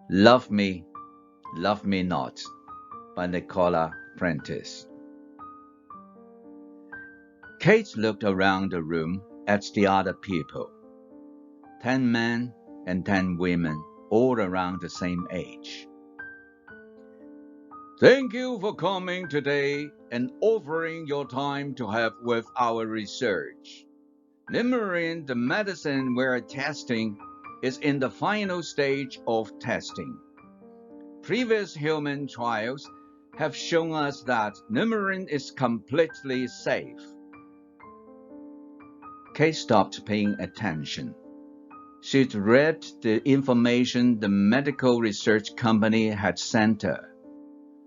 Love Me, Love Me Not by Nicola Prentice. Kate looked around the room at the other people. 10 men and 10 women, all around the same age. Thank you for coming today and offering your time to help with our research. Limerine, the medicine we're testing, is in the final stage of testing. Previous human trials have shown us that limerine is completely safe. Kate stopped paying attention. She'd read the information the medical research company had sent her.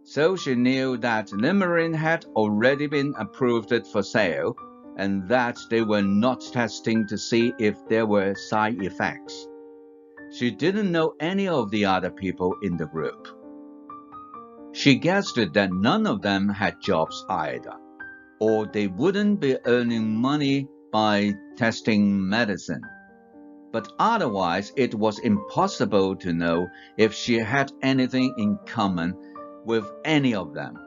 So she knew that limerine had already been approved for sale and that they were not testing to see if there were side effects. She didn't know any of the other people in the group. She guessed that none of them had jobs either, or they wouldn't be earning money by testing medicine. But otherwise, it was impossible to know if she had anything in common with any of them.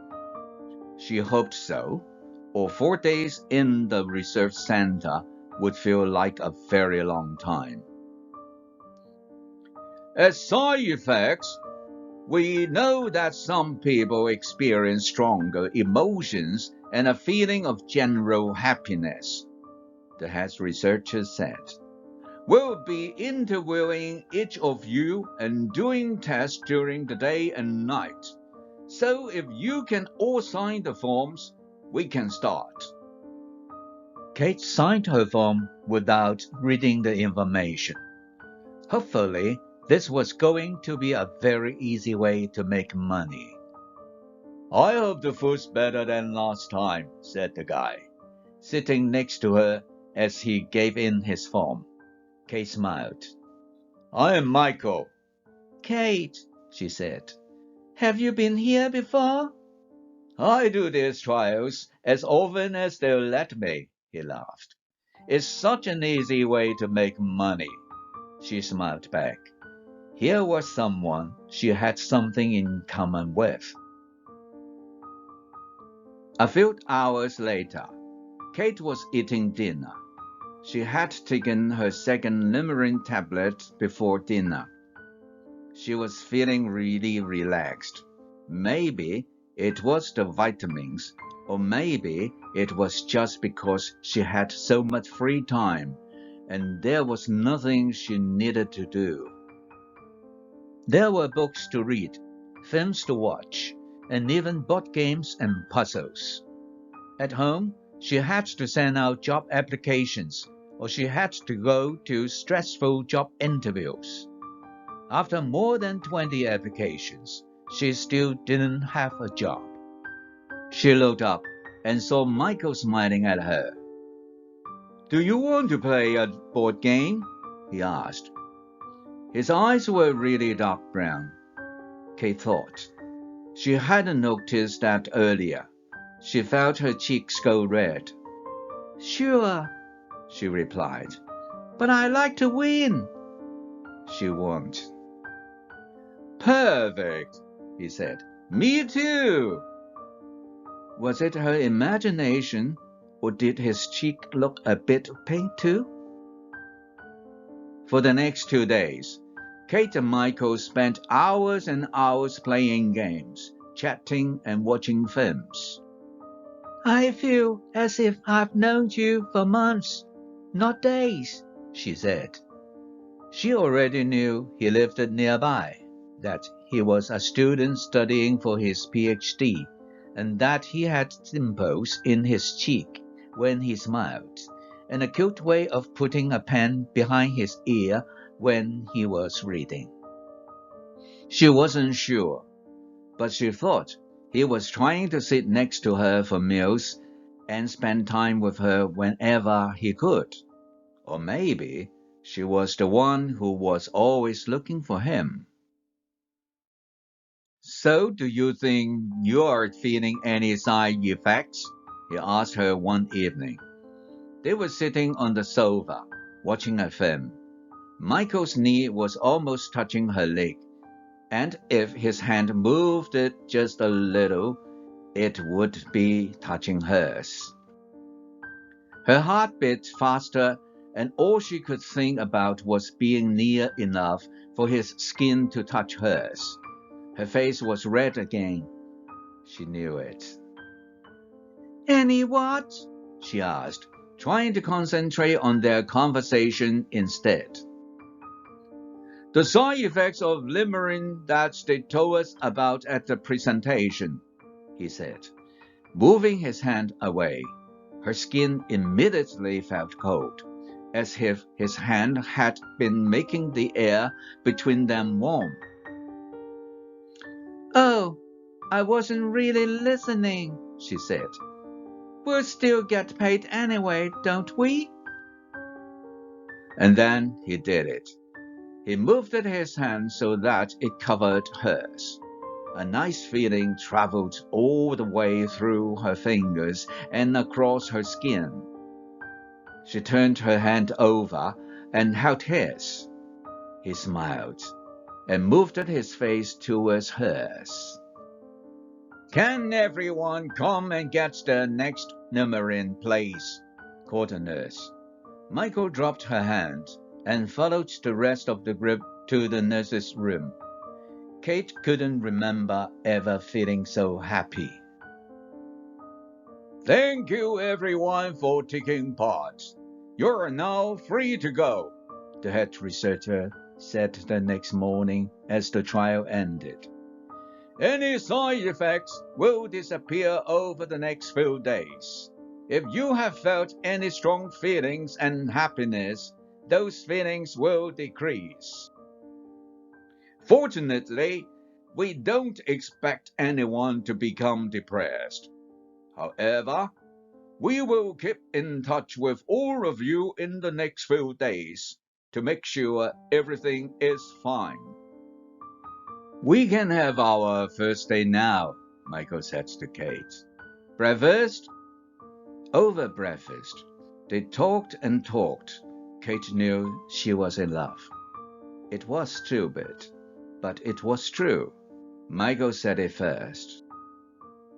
She hoped so, or 4 days in the research center would feel like a very long time. As side effects, we know that some people experience stronger emotions and a feeling of general happiness, the head researcher said. We'll be interviewing each of you and doing tests during the day and night. So if you can all sign the forms, we can start. Kate signed her form without reading the information. Hopefully, this was going to be a very easy way to make money. I hope the food's better than last time, said the guy, sitting next to her as he gave in his form. Kate smiled. I am Michael. Kate, she said. Have you been here before? I do these trials as often as they'll let me, he laughed. It's such an easy way to make money. She smiled back. Here was someone she had something in common with. A few hours later, Kate was eating dinner. She had taken her second limerine tablet before dinner. She was feeling really relaxed. Maybe it was the vitamins, or maybe it was just because she had so much free time and there was nothing she needed to do. There were books to read, films to watch, and even board games and puzzles. At home, she had to send out job applications, or she had to go to stressful job interviews. After more than 20 applications, she still didn't have a job. She looked up and saw Michael smiling at her. Do you want to play a board game? He asked. His eyes were really dark brown, Kate thought. She hadn't noticed that earlier. She felt her cheeks go red. Sure, she replied. But I like to win. She won't. Perfect, he said. Me too. Was it her imagination, or did his cheek look a bit pink too? For the next 2 days, Kate and Michael spent hours and hours playing games, chatting and watching films. I feel as if I've known you for months, not days, she said. She already knew he lived nearby, that he was a student studying for his PhD, and that he had dimples in his cheek when he smiled, and a cute way of putting a pen behind his ear when he was reading. She wasn't sure, but she thought he was trying to sit next to her for meals and spend time with her whenever he could. Or maybe she was the one who was always looking for him. So, do you think you are feeling any side effects? He asked her one evening. They were sitting on the sofa, watching a film. Michael's knee was almost touching her leg, and if his hand moved it just a little, it would be touching hers. Her heart beat faster, and all she could think about was being near enough for his skin to touch hers. Her face was red again. She knew it. "Any what?" she asked, trying to concentrate on their conversation instead. "The side effects of limerence that they told us about at the presentation," he said, moving his hand away. Her skin immediately felt cold, as if his hand had been making the air between them warm. "Oh, I wasn't really listening," she said. "We'll still get paid anyway, don't we?" And then he did it. He moved his hand so that it covered hers. A nice feeling traveled all the way through her fingers and across her skin. She turned her hand over and held his. He smiled and moved his face towards hers. "Can everyone come and get the next numerine, please?" called the nurse. Michael dropped her hand and followed the rest of the group to the nurse's room. Kate couldn't remember ever feeling so happy. "Thank you everyone for taking part. You're now free to go," the head researcher said the next morning as the trial ended. "Any side effects will disappear over the next few days. If you have felt any strong feelings and happiness, those feelings will decrease. Fortunately, we don't expect anyone to become depressed. However, we will keep in touch with all of you in the next few days to make sure everything is fine." "We can have our first day now," Michael said to Kate. "Breakfast?" Over breakfast, they talked and talked. Kate knew she was in love. It was stupid, but it was true. Michael said it first.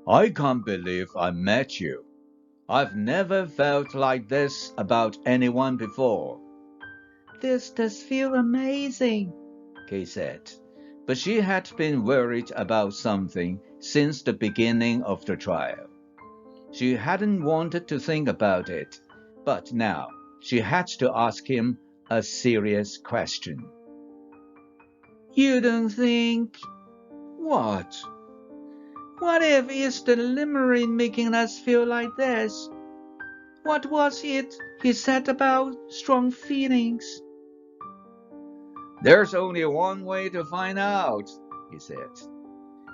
"I can't believe I met you. I've never felt like this about anyone before." "This does feel amazing," Kate said, but she had been worried about something since the beginning of the trial. She hadn't wanted to think about it, but now she had to ask him a serious question. "You don't think—" "What?" "What if it's the limerine making us feel like this? What was it he said about strong feelings?" "There's only one way to find out," he said.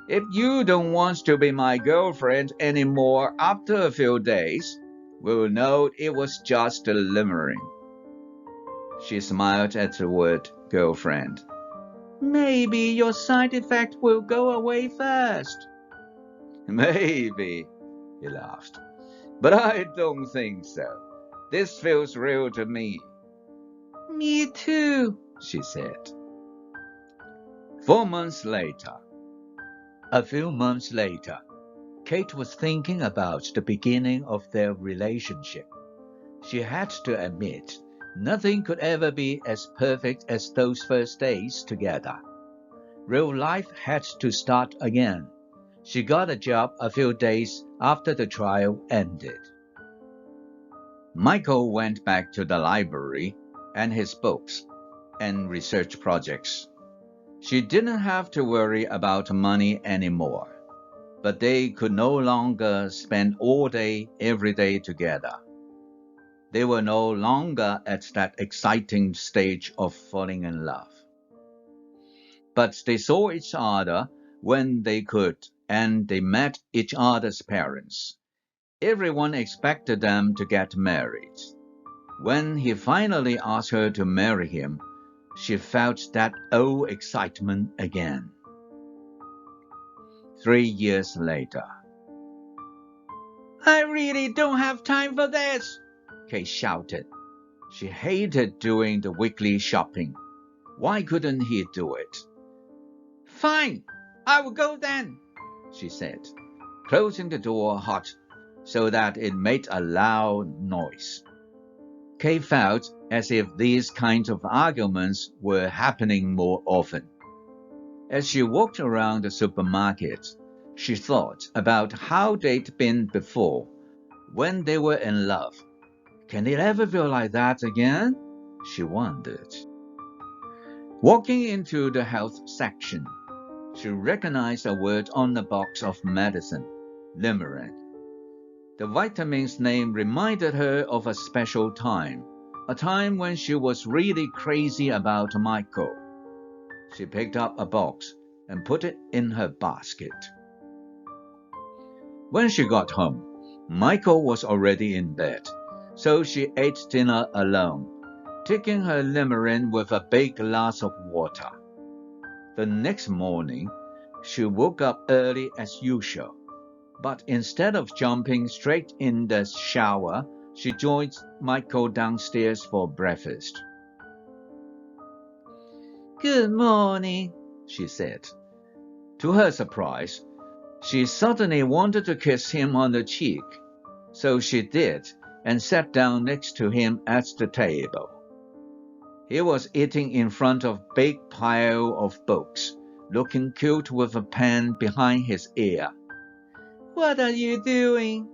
"If you don't want to be my girlfriend anymore after a few days, we'll know it was just a limerine." She smiled at the word girlfriend. "Maybe your side effect will go away first." "Maybe," he laughed. "But I don't think so. This feels real to me." "Me too," she said. 4 months later. A few months later, Kate was thinking about the beginning of their relationship. She had to admit, nothing could ever be as perfect as those first days together. Real life had to start again. She got a job a few days after the trial ended. Michael went back to the library and his books and research projects. She didn't have to worry about money anymore, but they could no longer spend all day, every day together. They were no longer at that exciting stage of falling in love. But they saw each other when they could, and they met each other's parents. Everyone expected them to get married. When he finally asked her to marry him, she felt that old excitement again. 3 years later. "I really don't have time for this," Kate shouted. She hated doing the weekly shopping. Why couldn't he do it? Fine, I will go then, she said, closing the door hard so that it made a loud noise. Kate felt as if these kinds of arguments were happening more often. As she walked around the supermarket, she thought about how they'd been before, when they were in love. Can it ever feel like that again? She wondered. Walking into the health section, she recognized a word on the box of medicine, Limerin. The vitamin's name reminded her of a special time, a time when she was really crazy about Michael. She picked up a box and put it in her basket. When she got home, Michael was already in bed, so she ate dinner alone, taking her Limerin with a big glass of water. The next morning, she woke up early as usual, but instead of jumping straight in the shower, she joined Michael downstairs for breakfast. "Good morning," she said. To her surprise, she suddenly wanted to kiss him on the cheek, so she did and sat down next to him at the table. He was eating in front of a big pile of books, looking cute with a pen behind his ear. "What are you doing?"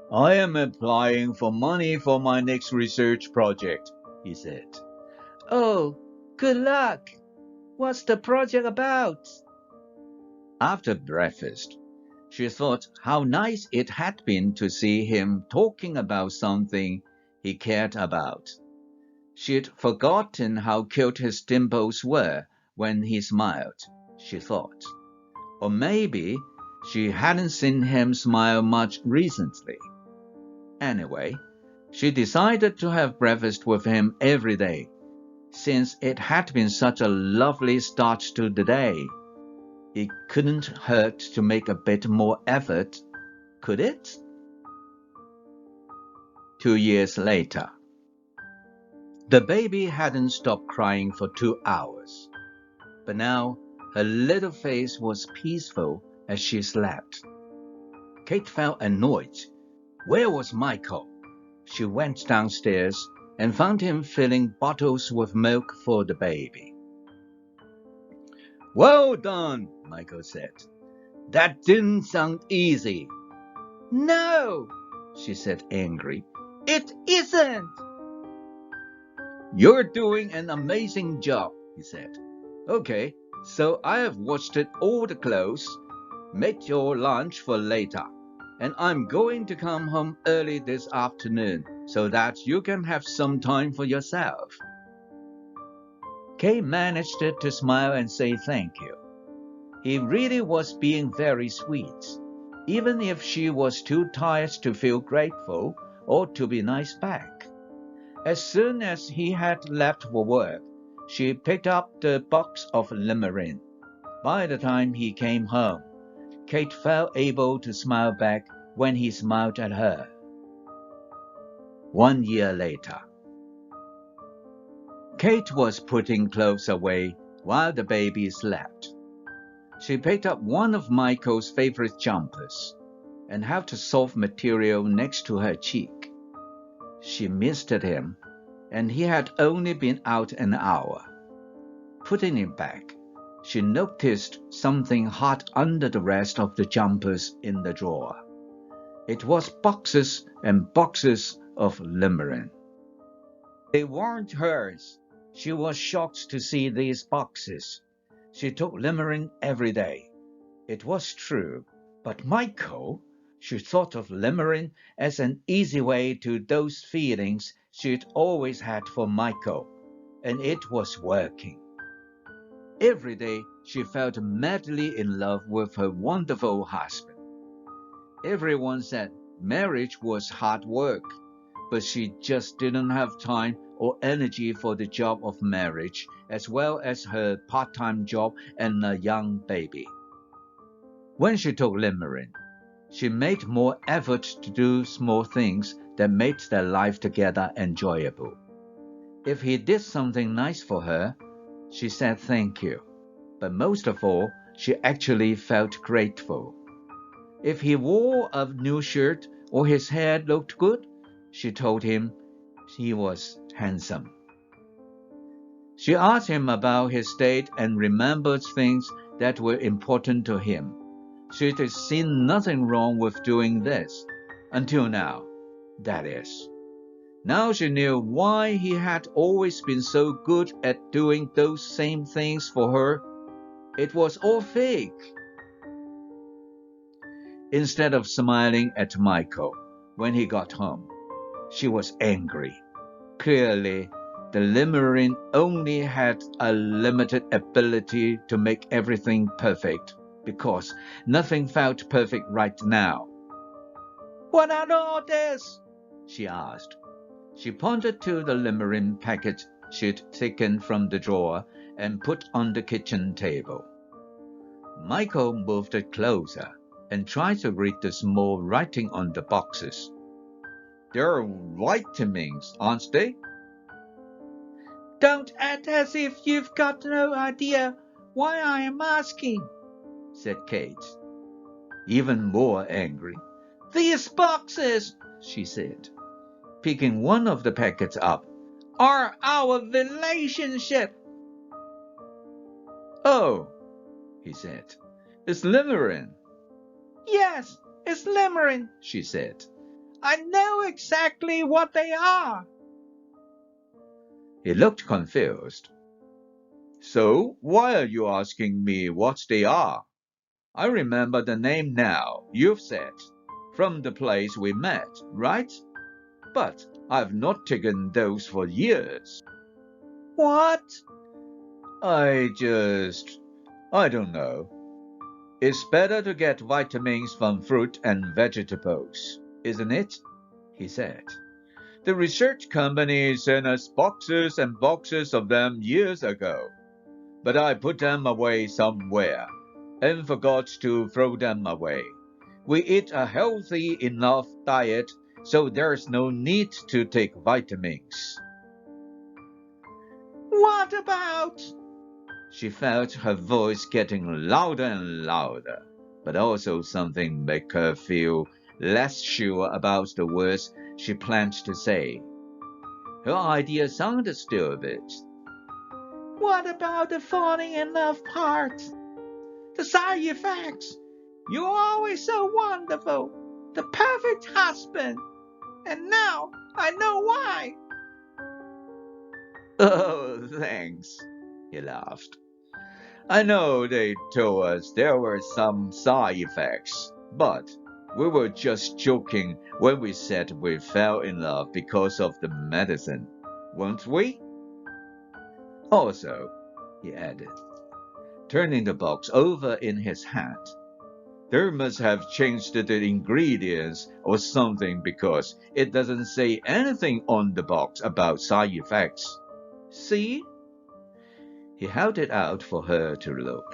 "I am applying for money for my next research project," he said. "Oh, good luck. What's the project about?" After breakfast, she thought how nice it had been to see him talking about something he cared about. She'd forgotten how cute his dimples were when he smiled, she thought. Or maybe she hadn't seen him smile much recently. Anyway, she decided to have breakfast with him every day, since it had been such a lovely start to the day. It couldn't hurt to make a bit more effort, could it? 2 years later. The baby hadn't stopped crying for 2 hours, but now her little face was peaceful as she slept. Kate felt annoyed. Where was Michael? She went downstairs and found him filling bottles with milk for the baby. "Well done," Michael said. "That didn't sound easy." "No," she said angrily. "It isn't." "You're doing an amazing job," he said. "Okay, so I have washed all the clothes, made your lunch for later, and I'm going to come home early this afternoon so that you can have some time for yourself." Kate managed to smile and say thank you. He really was being very sweet, even if she was too tired to feel grateful or to be nice back. As soon as he had left for work, she picked up the box of Limerin. By the time he came home, Kate felt able to smile back when he smiled at her. 1 year later. Kate was putting clothes away while the baby slept. She picked up one of Michael's favorite jumpers and held the soft material next to her cheek. She missed him, and he had only been out an hour. Putting it back, she noticed something hot under the rest of the jumpers in the drawer. It was boxes and boxes of Limerin. They weren't hers. She was shocked to see these boxes. She took Limerin every day. It was true, but Michael, she thought of Limerin as an easy way to those feelings she'd always had for Michael, and it was working. Every day she felt madly in love with her wonderful husband. Everyone said marriage was hard work, but she just didn't have time or energy for the job of marriage, as well as her part-time job and a young baby. When she took Limerin, she made more effort to do small things that made their life together enjoyable. If he did something nice for her, she said thank you. But most of all, she actually felt grateful. If he wore a new shirt or his hair looked good, she told him he was handsome. She asked him about his state and remembered things that were important to him. She had seen nothing wrong with doing this, until now, that is. Now she knew why he had always been so good at doing those same things for her. It was all fake. Instead of smiling at Michael when he got home, she was angry. Clearly, the limerine only had a limited ability to make everything perfect, because nothing felt perfect right now. "What are all this?" she asked. She pointed to the limerine packet she'd taken from the drawer and put on the kitchen table. Michael moved it closer and tried to read the small writing on the boxes. "They're vitamins, aren't they?" "Don't act as if you've got no idea why I am asking," said Kate, even more angry. "These boxes," she said, picking one of the packets up, "are our relationship." "Oh," he said, "it's limerine." "Yes, it's limerine," she said. "I know exactly what they are." He looked confused. "So why are you asking me what they are? I remember the name now, you've said, from the place we met, right? But I've not taken those for years." "What?" I don't know. It's better to get vitamins from fruit and vegetables, isn't it?" he said. "The research company sent us boxes and boxes of them years ago, but I put them away somewhere and forgot to throw them away. We eat a healthy enough diet, so there's no need to take vitamins." "What about?" She felt her voice getting louder and louder, but also something made her feel less sure about the words she planned to say. Her idea sounded stupid. "What about the falling in love part? The side effects? You're always so wonderful, the perfect husband, and now I know why." "Oh, thanks," he laughed. "I know they told us there were some side effects, but we were just joking when we said we fell in love because of the medicine, weren't we? Also," he added, turning the box over in his hand, "there must have changed the ingredients or something, because it doesn't say anything on the box about side effects. See?" He held it out for her to look.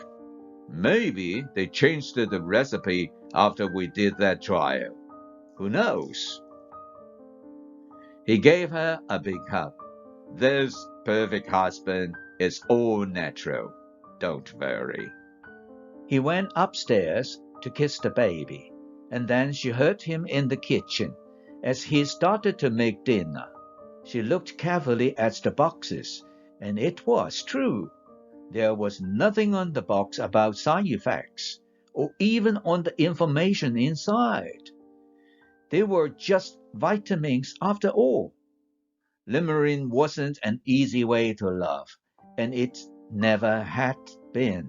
"Maybe they changed the recipe after we did that trial. Who knows?" He gave her a big hug. "This perfect husband is all natural. Don't worry." He went upstairs to kiss the baby, and then she heard him in the kitchen as he started to make dinner. She looked carefully at the boxes, and it was true. There was nothing on the box about side effects, or even on the information inside. They were just vitamins after all. Limerine wasn't an easy way to love, and it never had been.